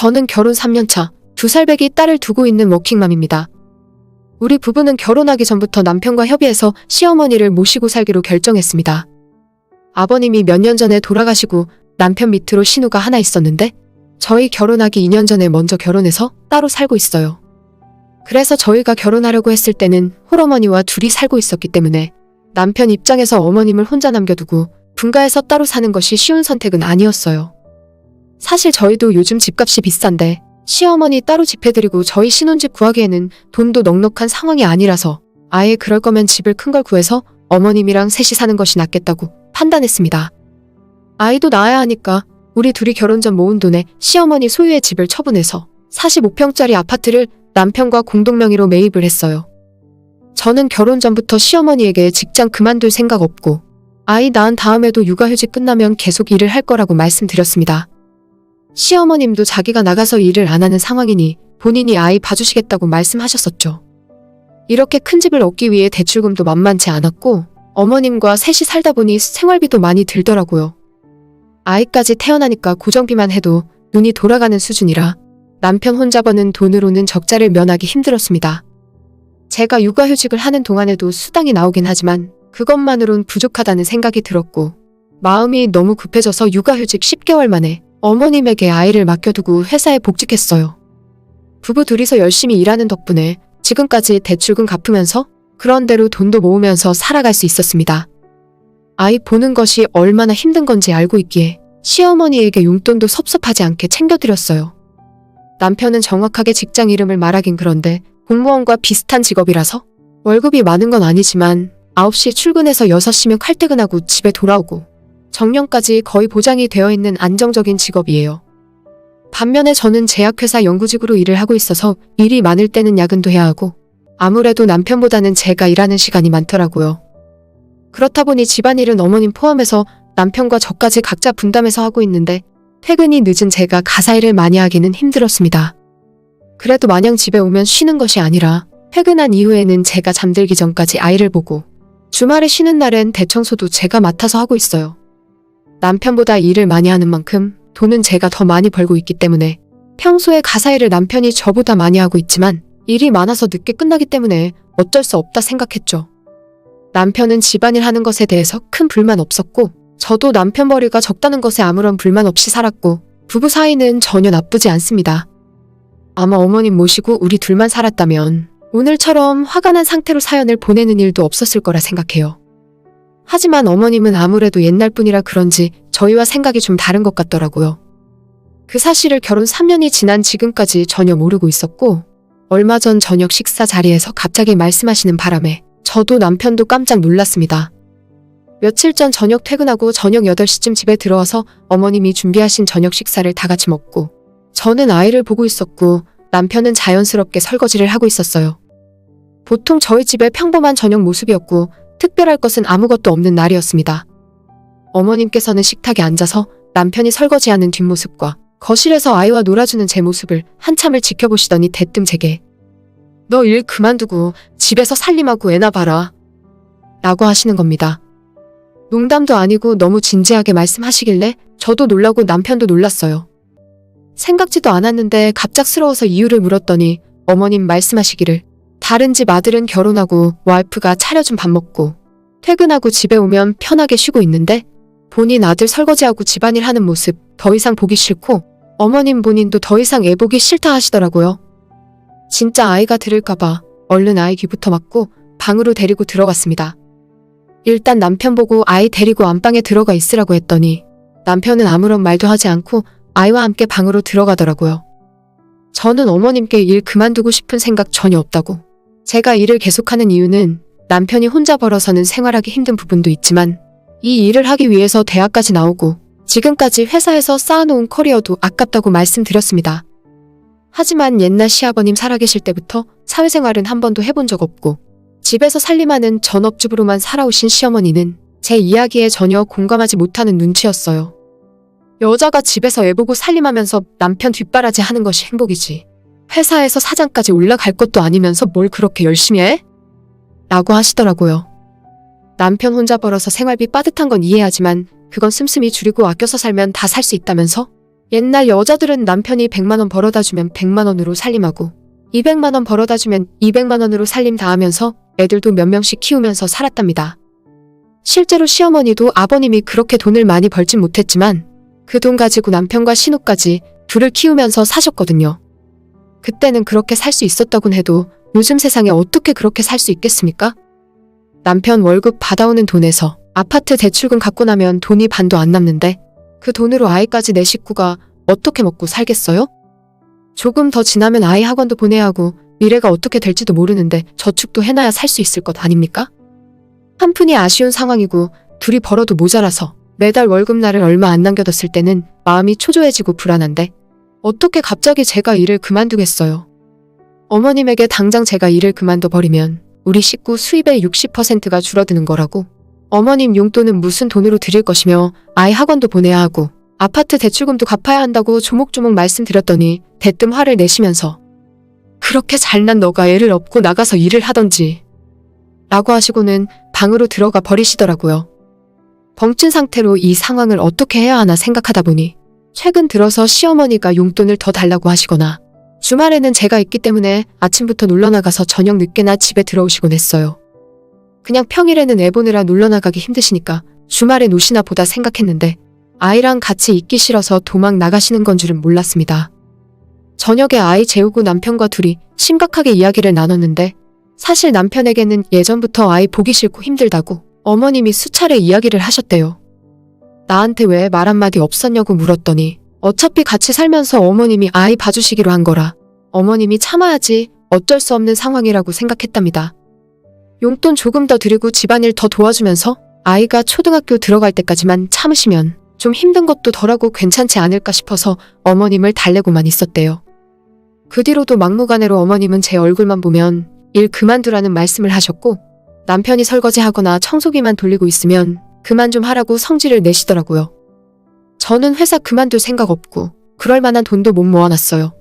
저는 결혼 3년차, 2살 배기 딸을 두고 있는 워킹맘입니다. 우리 부부는 결혼하기 전부터 남편과 협의해서 시어머니를 모시고 살기로 결정했습니다. 아버님이 몇 년 전에 돌아가시고 남편 밑으로 신우가 하나 있었는데 저희 결혼하기 2년 전에 먼저 결혼해서 따로 살고 있어요. 그래서 저희가 결혼하려고 했을 때는 홀어머니와 둘이 살고 있었기 때문에 남편 입장에서 어머님을 혼자 남겨두고 분가해서 따로 사는 것이 쉬운 선택은 아니었어요. 사실 저희도 요즘 집값이 비싼데 시어머니 따로 집해드리고 저희 신혼집 구하기에는 돈도 넉넉한 상황이 아니라서 아예 그럴 거면 집을 큰 걸 구해서 어머님이랑 셋이 사는 것이 낫겠다고 판단했습니다. 아이도 낳아야 하니까 우리 둘이 결혼 전 모은 돈에 시어머니 소유의 집을 처분해서 45평짜리 아파트를 남편과 공동명의로 매입을 했어요. 저는 결혼 전부터 시어머니에게 직장 그만둘 생각 없고 아이 낳은 다음에도 육아휴직 끝나면 계속 일을 할 거라고 말씀드렸습니다. 시어머님도 자기가 나가서 일을 안 하는 상황이니 본인이 아이 봐주시겠다고 말씀하셨었죠. 이렇게 큰 집을 얻기 위해 대출금도 만만치 않았고 어머님과 셋이 살다 보니 생활비도 많이 들더라고요. 아이까지 태어나니까 고정비만 해도 눈이 돌아가는 수준이라 남편 혼자 버는 돈으로는 적자를 면하기 힘들었습니다. 제가 육아휴직을 하는 동안에도 수당이 나오긴 하지만 그것만으론 부족하다는 생각이 들었고 마음이 너무 급해져서 육아휴직 10개월 만에 어머님에게 아이를 맡겨두고 회사에 복직했어요. 부부 둘이서 열심히 일하는 덕분에 지금까지 대출금 갚으면서 그런대로 돈도 모으면서 살아갈 수 있었습니다. 아이 보는 것이 얼마나 힘든 건지 알고 있기에 시어머니에게 용돈도 섭섭하지 않게 챙겨드렸어요. 남편은 정확하게 직장 이름을 말하긴 그런데 공무원과 비슷한 직업이라서 월급이 많은 건 아니지만 9시 출근해서 6시면 칼퇴근하고 집에 돌아오고 정년까지 거의 보장이 되어 있는 안정적인 직업이에요. 반면에 저는 제약회사 연구직으로 일을 하고 있어서 일이 많을 때는 야근도 해야 하고 아무래도 남편보다는 제가 일하는 시간이 많더라고요. 그렇다 보니 집안일은 어머님 포함해서 남편과 저까지 각자 분담해서 하고 있는데 퇴근이 늦은 제가 가사일을 많이 하기는 힘들었습니다. 그래도 마냥 집에 오면 쉬는 것이 아니라 퇴근한 이후에는 제가 잠들기 전까지 아이를 보고 주말에 쉬는 날엔 대청소도 제가 맡아서 하고 있어요. 남편보다 일을 많이 하는 만큼 돈은 제가 더 많이 벌고 있기 때문에 평소에 가사일을 남편이 저보다 많이 하고 있지만 일이 많아서 늦게 끝나기 때문에 어쩔 수 없다 생각했죠. 남편은 집안일 하는 것에 대해서 큰 불만 없었고 저도 남편 벌이가 적다는 것에 아무런 불만 없이 살았고 부부 사이는 전혀 나쁘지 않습니다. 아마 어머님 모시고 우리 둘만 살았다면 오늘처럼 화가 난 상태로 사연을 보내는 일도 없었을 거라 생각해요. 하지만 어머님은 아무래도 옛날 분이라 그런지 저희와 생각이 좀 다른 것 같더라고요. 그 사실을 결혼 3년이 지난 지금까지 전혀 모르고 있었고 얼마 전 저녁 식사 자리에서 갑자기 말씀하시는 바람에 저도 남편도 깜짝 놀랐습니다. 며칠 전 저녁 퇴근하고 저녁 8시쯤 집에 들어와서 어머님이 준비하신 저녁 식사를 다 같이 먹고 저는 아이를 보고 있었고 남편은 자연스럽게 설거지를 하고 있었어요. 보통 저희 집의 평범한 저녁 모습이었고 특별할 것은 아무것도 없는 날이었습니다. 어머님께서는 식탁에 앉아서 남편이 설거지하는 뒷모습과 거실에서 아이와 놀아주는 제 모습을 한참을 지켜보시더니 대뜸 제게 "너 일 그만두고 집에서 살림하고 애나 봐라" 라고 하시는 겁니다. 농담도 아니고 너무 진지하게 말씀하시길래 저도 놀라고 남편도 놀랐어요. 생각지도 않았는데 갑작스러워서 이유를 물었더니 어머님 말씀하시기를 다른 집 아들은 결혼하고 와이프가 차려준 밥 먹고 퇴근하고 집에 오면 편하게 쉬고 있는데 본인 아들 설거지하고 집안일 하는 모습 더 이상 보기 싫고 어머님 본인도 더 이상 애 보기 싫다 하시더라고요. 진짜 아이가 들을까봐 얼른 아이 귀부터 막고 방으로 데리고 들어갔습니다. 일단 남편 보고 아이 데리고 안방에 들어가 있으라고 했더니 남편은 아무런 말도 하지 않고 아이와 함께 방으로 들어가더라고요. 저는 어머님께 일 그만두고 싶은 생각 전혀 없다고. 제가 일을 계속하는 이유는 남편이 혼자 벌어서는 생활하기 힘든 부분도 있지만 이 일을 하기 위해서 대학까지 나오고 지금까지 회사에서 쌓아놓은 커리어도 아깝다고 말씀드렸습니다. 하지만 옛날 시아버님 살아계실 때부터 사회생활은 한 번도 해본 적 없고 집에서 살림하는 전업주부로만 살아오신 시어머니는 제 이야기에 전혀 공감하지 못하는 눈치였어요. 여자가 집에서 애 보고 살림하면서 남편 뒷바라지 하는 것이 행복이지. 회사에서 사장까지 올라갈 것도 아니면서 뭘 그렇게 열심히 해? 라고 하시더라고요. 남편 혼자 벌어서 생활비 빠듯한 건 이해하지만 그건 씀씀이 줄이고 아껴서 살면 다 살 수 있다면서? 옛날 여자들은 남편이 100만 원 벌어다 주면 100만 원으로 살림하고 200만 원 벌어다 주면 200만 원으로 살림 다 하면서 애들도 몇 명씩 키우면서 살았답니다. 실제로 시어머니도 아버님이 그렇게 돈을 많이 벌진 못했지만 그 돈 가지고 남편과 신우까지 둘을 키우면서 사셨거든요. 그때는 그렇게 살 수 있었다곤 해도 요즘 세상에 어떻게 그렇게 살 수 있겠습니까? 남편 월급 받아오는 돈에서 아파트 대출금 갚고 나면 돈이 반도 안 남는데 그 돈으로 아이까지 내 식구가 어떻게 먹고 살겠어요? 조금 더 지나면 아이 학원도 보내야 하고 미래가 어떻게 될지도 모르는데 저축도 해놔야 살 수 있을 것 아닙니까? 한푼이 아쉬운 상황이고 둘이 벌어도 모자라서 매달 월급날을 얼마 안 남겨뒀을 때는 마음이 초조해지고 불안한데 어떻게 갑자기 제가 일을 그만두겠어요? 어머님에게 당장 제가 일을 그만둬 버리면 우리 식구 수입의 60%가 줄어드는 거라고. 어머님 용돈은 무슨 돈으로 드릴 것이며 아이 학원도 보내야 하고 아파트 대출금도 갚아야 한다고 조목조목 말씀드렸더니 대뜸 화를 내시면서 그렇게 잘난 너가 애를 업고 나가서 일을 하던지 라고 하시고는 방으로 들어가 버리시더라고요. 벙찐 상태로 이 상황을 어떻게 해야 하나 생각하다 보니 최근 들어서 시어머니가 용돈을 더 달라고 하시거나 주말에는 제가 있기 때문에 아침부터 놀러나가서 저녁 늦게나 집에 들어오시곤 했어요. 그냥 평일에는 애 보느라 놀러나가기 힘드시니까 주말에 노시나 보다 생각했는데 아이랑 같이 있기 싫어서 도망 나가시는 건 줄은 몰랐습니다. 저녁에 아이 재우고 남편과 둘이 심각하게 이야기를 나눴는데 사실 남편에게는 예전부터 아이 보기 싫고 힘들다고 어머님이 수차례 이야기를 하셨대요. 나한테 왜 말 한마디 없었냐고 물었더니 어차피 같이 살면서 어머님이 아이 봐주시기로 한 거라 어머님이 참아야지 어쩔 수 없는 상황이라고 생각했답니다. 용돈 조금 더 드리고 집안일 더 도와주면서 아이가 초등학교 들어갈 때까지만 참으시면 좀 힘든 것도 덜하고 괜찮지 않을까 싶어서 어머님을 달래고만 있었대요. 그 뒤로도 막무가내로 어머님은 제 얼굴만 보면 일 그만두라는 말씀을 하셨고 남편이 설거지하거나 청소기만 돌리고 있으면 그만 좀 하라고 성질을 내시더라고요. 저는 회사 그만둘 생각 없고 그럴 만한 돈도 못 모아놨어요.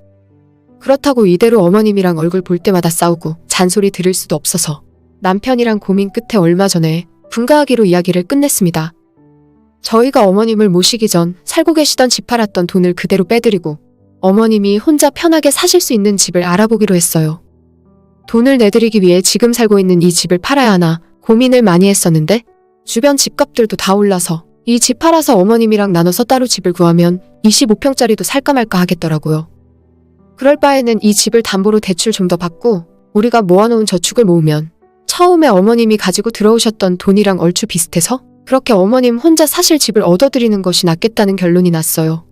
그렇다고 이대로 어머님이랑 얼굴 볼 때마다 싸우고 잔소리 들을 수도 없어서 남편이랑 고민 끝에 얼마 전에 분가하기로 이야기를 끝냈습니다. 저희가 어머님을 모시기 전 살고 계시던 집 팔았던 돈을 그대로 빼드리고 어머님이 혼자 편하게 사실 수 있는 집을 알아보기로 했어요. 돈을 내드리기 위해 지금 살고 있는 이 집을 팔아야 하나 고민을 많이 했었는데 주변 집값들도 다 올라서 이 집 팔아서 어머님이랑 나눠서 따로 집을 구하면 25평짜리도 살까 말까 하겠더라고요. 그럴 바에는 이 집을 담보로 대출 좀 더 받고 우리가 모아놓은 저축을 모으면 처음에 어머님이 가지고 들어오셨던 돈이랑 얼추 비슷해서 그렇게 어머님 혼자 사실 집을 얻어드리는 것이 낫겠다는 결론이 났어요.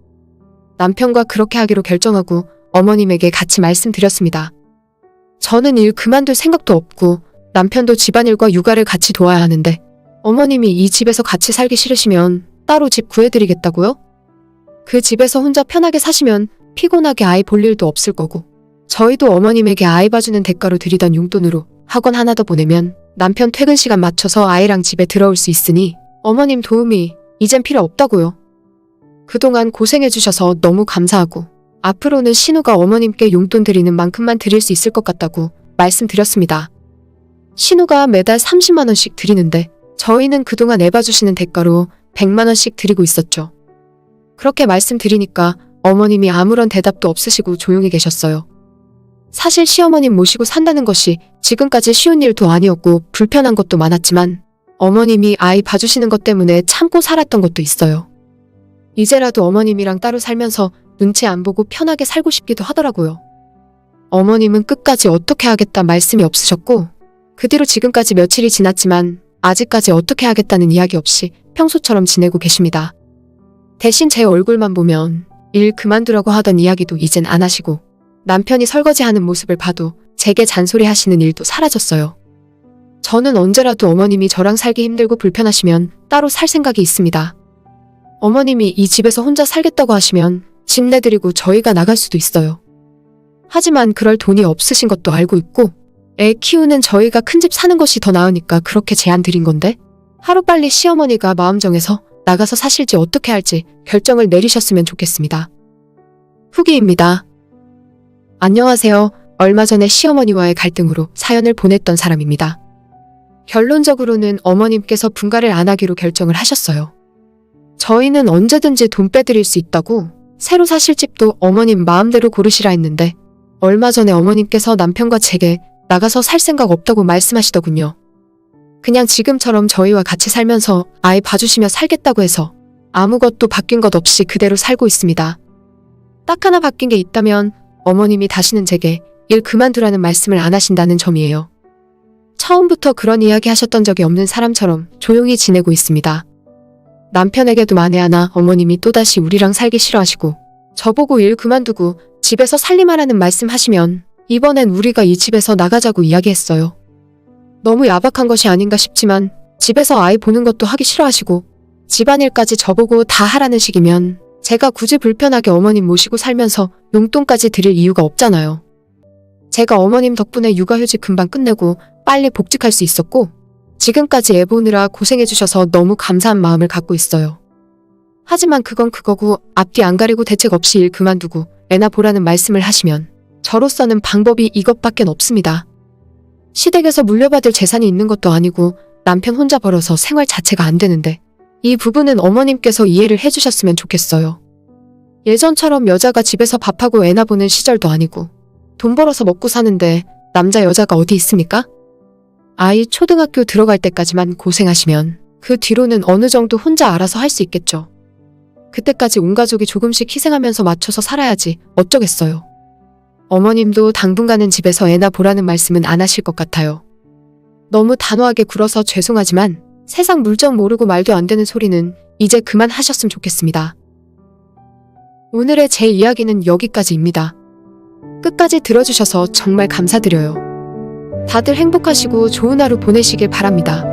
남편과 그렇게 하기로 결정하고 어머님에게 같이 말씀드렸습니다. 저는 일 그만둘 생각도 없고 남편도 집안일과 육아를 같이 도와야 하는데 어머님이 이 집에서 같이 살기 싫으시면 따로 집 구해드리겠다고요? 그 집에서 혼자 편하게 사시면 피곤하게 아이 볼 일도 없을 거고 저희도 어머님에게 아이 봐주는 대가로 드리던 용돈으로 학원 하나 더 보내면 남편 퇴근 시간 맞춰서 아이랑 집에 들어올 수 있으니 어머님 도움이 이젠 필요 없다고요. 그동안 고생해주셔서 너무 감사하고 앞으로는 신우가 어머님께 용돈 드리는 만큼만 드릴 수 있을 것 같다고 말씀드렸습니다. 신우가 매달 30만 원씩 드리는데 저희는 그동안 애 봐주시는 대가로 100만 원씩 드리고 있었죠. 그렇게 말씀드리니까 어머님이 아무런 대답도 없으시고 조용히 계셨어요. 사실 시어머님 모시고 산다는 것이 지금까지 쉬운 일도 아니었고 불편한 것도 많았지만 어머님이 아이 봐주시는 것 때문에 참고 살았던 것도 있어요. 이제라도 어머님이랑 따로 살면서 눈치 안 보고 편하게 살고 싶기도 하더라고요. 어머님은 끝까지 어떻게 하겠다 말씀이 없으셨고 그 뒤로 지금까지 며칠이 지났지만 아직까지 어떻게 하겠다는 이야기 없이 평소처럼 지내고 계십니다. 대신 제 얼굴만 보면 일 그만두라고 하던 이야기도 이젠 안 하시고 남편이 설거지하는 모습을 봐도 제게 잔소리하시는 일도 사라졌어요. 저는 언제라도 어머님이 저랑 살기 힘들고 불편하시면 따로 살 생각이 있습니다. 어머님이 이 집에서 혼자 살겠다고 하시면 집 내드리고 저희가 나갈 수도 있어요. 하지만 그럴 돈이 없으신 것도 알고 있고 애 키우는 저희가 큰 집 사는 것이 더 나으니까 그렇게 제안 드린 건데 하루빨리 시어머니가 마음 정해서 나가서 사실지 어떻게 할지 결정을 내리셨으면 좋겠습니다. 후기입니다. 안녕하세요. 얼마 전에 시어머니와의 갈등으로 사연을 보냈던 사람입니다. 결론적으로는 어머님께서 분가를 안 하기로 결정을 하셨어요. 저희는 언제든지 돈 빼드릴 수 있다고 새로 사실 집도 어머님 마음대로 고르시라 했는데 얼마 전에 어머님께서 남편과 제게 나가서 살 생각 없다고 말씀하시더군요. 그냥 지금처럼 저희와 같이 살면서 아이 봐주시며 살겠다고 해서 아무것도 바뀐 것 없이 그대로 살고 있습니다. 딱 하나 바뀐 게 있다면 어머님이 다시는 제게 일 그만두라는 말씀을 안 하신다는 점이에요. 처음부터 그런 이야기 하셨던 적이 없는 사람처럼 조용히 지내고 있습니다. 남편에게도 만에 하나 어머님이 또다시 우리랑 살기 싫어하시고 저보고 일 그만두고 집에서 살림하라는 말씀 하시면 이번엔 우리가 이 집에서 나가자고 이야기했어요. 너무 야박한 것이 아닌가 싶지만 집에서 아이 보는 것도 하기 싫어하시고 집안일까지 저보고 다 하라는 식이면 제가 굳이 불편하게 어머님 모시고 살면서 용돈까지 드릴 이유가 없잖아요. 제가 어머님 덕분에 육아휴직 금방 끝내고 빨리 복직할 수 있었고 지금까지 애 보느라 고생해주셔서 너무 감사한 마음을 갖고 있어요. 하지만 그건 그거고 앞뒤 안 가리고 대책 없이 일 그만두고 애나 보라는 말씀을 하시면 저로서는 방법이 이것밖엔 없습니다. 시댁에서 물려받을 재산이 있는 것도 아니고 남편 혼자 벌어서 생활 자체가 안 되는데 이 부분은 어머님께서 이해를 해주셨으면 좋겠어요. 예전처럼 여자가 집에서 밥하고 애나 보는 시절도 아니고 돈 벌어서 먹고 사는데 남자 여자가 어디 있습니까? 아이 초등학교 들어갈 때까지만 고생하시면 그 뒤로는 어느 정도 혼자 알아서 할 수 있겠죠. 그때까지 온 가족이 조금씩 희생하면서 맞춰서 살아야지 어쩌겠어요. 어머님도 당분간은 집에서 애나 보라는 말씀은 안 하실 것 같아요. 너무 단호하게 굴어서 죄송하지만 세상 물정 모르고 말도 안 되는 소리는 이제 그만하셨으면 좋겠습니다. 오늘의 제 이야기는 여기까지입니다. 끝까지 들어주셔서 정말 감사드려요. 다들 행복하시고 좋은 하루 보내시길 바랍니다.